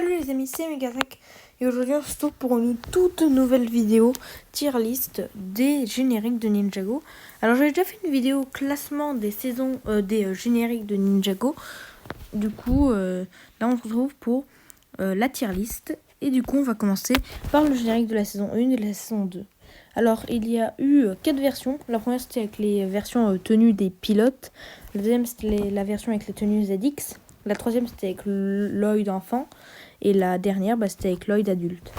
Salut les amis, c'est Megasac et aujourd'hui on se retrouve pour une toute nouvelle vidéo tier list des génériques de Ninjago. Alors j'avais déjà fait une vidéo classement des saisons des génériques de Ninjago. Du coup là on se retrouve pour la tier list et du coup on va commencer par le générique de la saison 1 et de la saison 2. Alors il y a eu 4 versions. La première c'était avec les versions tenues des pilotes. La deuxième c'était la version avec les tenues ZX. La troisième c'était avec Lloyd enfant. Et la dernière c'était avec Lloyd adulte.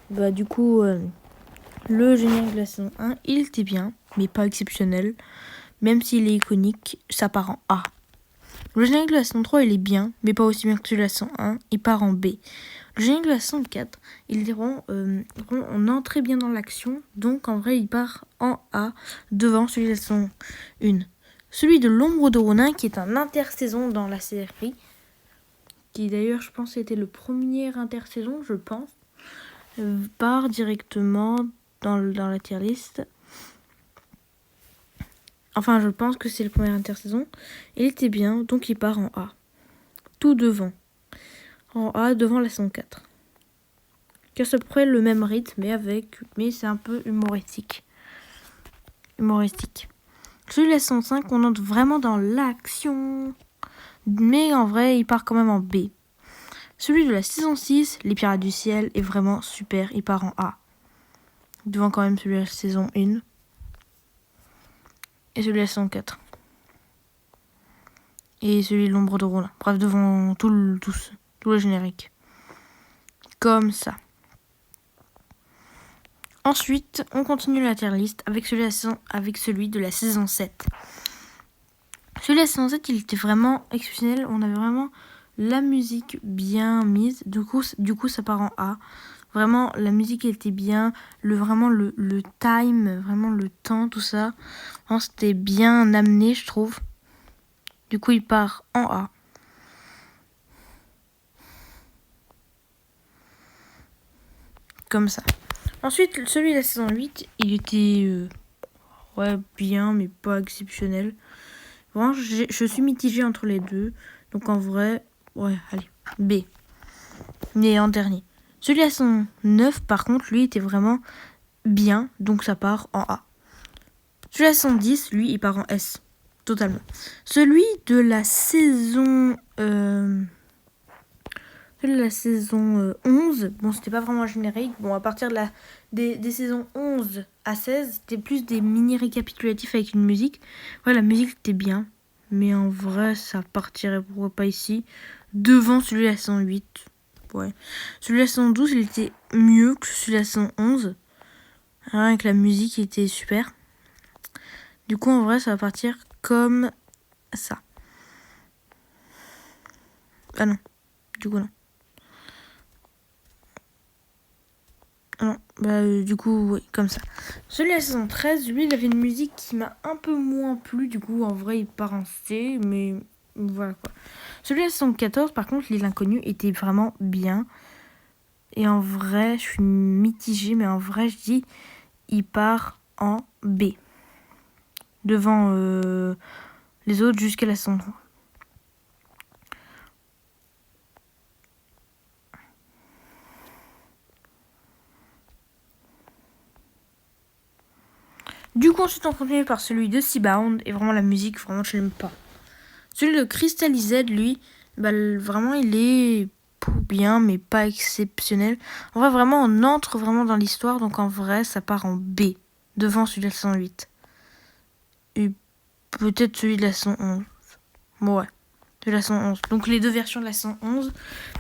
Du coup le générique de la saison 1 il était bien mais pas exceptionnel. Même s'il est iconique, ça part en A. Le générique de la saison 3 il est bien mais pas aussi bien que celui de la saison 1. Il part en B. Le générique de la saison 4 il est vraiment on entre très bien dans l'action. Donc en vrai il part en A devant celui de la saison 1. Celui de l'ombre de Ronin qui est un intersaison dans la série, qui d'ailleurs je pense était le premier intersaison, je pense, part directement dans la tier list. Enfin je pense que c'est le premier intersaison. Il était bien, donc il part en A. Tout devant. En A devant la saison 4. Qui a à peu près le même rythme, mais c'est un peu humoristique. Celui de la saison 5, on entre vraiment dans l'action. Mais en vrai, il part quand même en B. Celui de la saison 6, Les Pirates du Ciel, est vraiment super. Il part en A. Devant quand même celui de la saison 1. Et celui de la saison 4. Et celui de l'ombre de Ronin. Bref, devant tout le générique. Comme ça. Ensuite, on continue la tier list avec celui de la saison 7. Celui de la saison 7, il était vraiment exceptionnel. On avait vraiment la musique bien mise. Du coup ça part en A. Vraiment, la musique était bien. Le time, vraiment le temps, tout ça. Vraiment, c'était bien amené, je trouve. Du coup, il part en A. Comme ça. Ensuite, celui de la saison 8, il était bien, mais pas exceptionnel. Vraiment, je suis mitigée entre les deux. Donc en vrai, allez, B. Mais en dernier. Celui de la saison 9, par contre, lui, était vraiment bien. Donc ça part en A. Celui de la saison 10, lui, il part en S. Totalement. Celui de la saison... Celui de la saison 11, bon, c'était pas vraiment un générique. Bon, à partir de des saisons 11 à 16, c'était plus des mini-récapitulatifs avec une musique. Ouais, la musique était bien. Mais en vrai, ça partirait pourquoi pas ici. Devant celui de la saison 8. Ouais. Celui de la saison 12, il était mieux que celui de la saison 11. Avec la musique, il était super. Du coup, en vrai, ça va partir comme ça. Ah non. Du coup, non. Non, du coup, oui, comme ça. Celui de la saison 13, lui, il avait une musique qui m'a un peu moins plu. Du coup, en vrai, il part en C, mais voilà quoi. Celui de la saison 14, par contre, l'île inconnue était vraiment bien. Et en vrai, je suis mitigée, mais en vrai, je dis, il part en B. Devant les autres jusqu'à la saison 3. Du coup, ensuite, on continue par celui de Seabound. Et vraiment, la musique, vraiment, je l'aime pas. Celui de Crystal Z, lui, vraiment, il est bien, mais pas exceptionnel. En vrai, vraiment, on entre vraiment dans l'histoire. Donc, en vrai, ça part en B. Devant celui de la saison 8. Et peut-être celui de la saison 11. Bon, ouais. De la saison 11. Donc, les deux versions de la saison 11.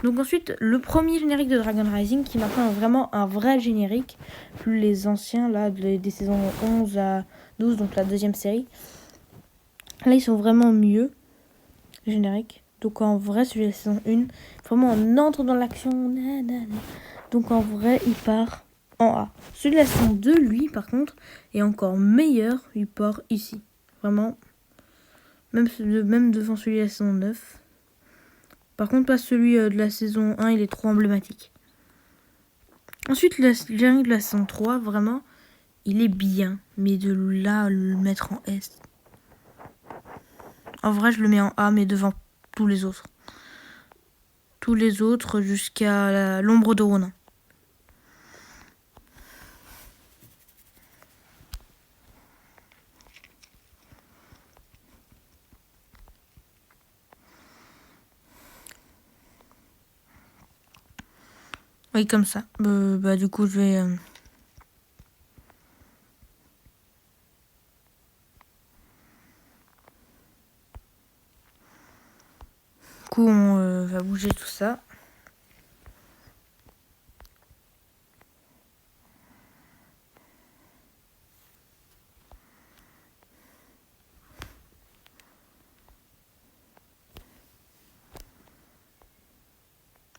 Donc, ensuite, le premier générique de Dragon Rising, qui est maintenant vraiment un vrai générique. Plus les anciens, là, des saisons 11 à 12, donc la deuxième série. Là, ils sont vraiment mieux. Générique. Donc en vrai, celui de la saison 1, vraiment on entre dans l'action. Donc en vrai, il part en A. Celui de la saison 2, lui, par contre, est encore meilleur. Il part ici. Vraiment. Même devant celui de la saison 9. Par contre, pas celui de la saison 1, il est trop emblématique. Ensuite, le générique de la saison 3, vraiment, il est bien. Mais de là, le mettre en S. En vrai, je le mets en A, mais devant tous les autres. tous les autres jusqu'à l'ombre de Ronin. Oui, comme ça. Du coup, je vais... Du coup, on va bouger tout ça.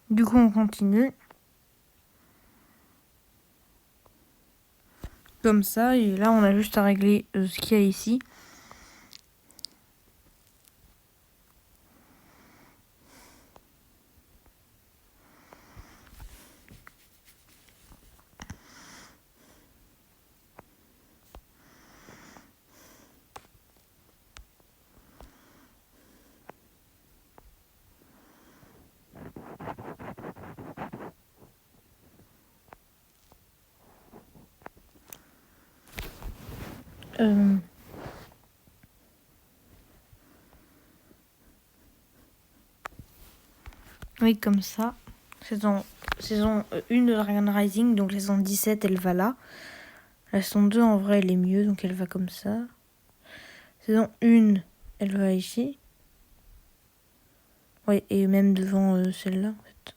Du coup, on continue. Comme ça, et là, on a juste à régler ce qu'il y a ici. Oui, comme ça. Saison 1 de Dragon Rising, donc la saison 17, elle va là. La saison 2, en vrai, elle est mieux, donc elle va comme ça. Saison 1, elle va ici. Oui, et même devant celle-là, en fait.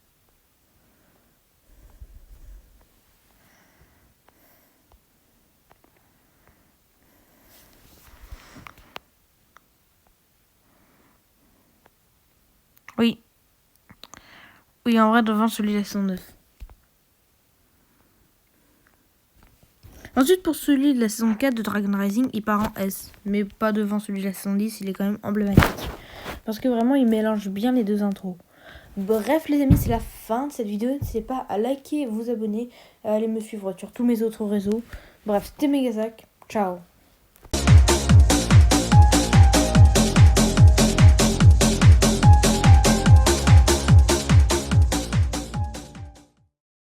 Oui. Oui, en vrai, devant celui de la saison 9. Ensuite, pour celui de la saison 4 de Dragon Rising, il part en S. Mais pas devant celui de la saison 10, il est quand même emblématique. Parce que vraiment, il mélange bien les deux intros. Bref, les amis, c'est la fin de cette vidéo. N'hésitez pas à liker, vous abonner, à aller me suivre sur tous mes autres réseaux. Bref, c'était Megazac. Ciao.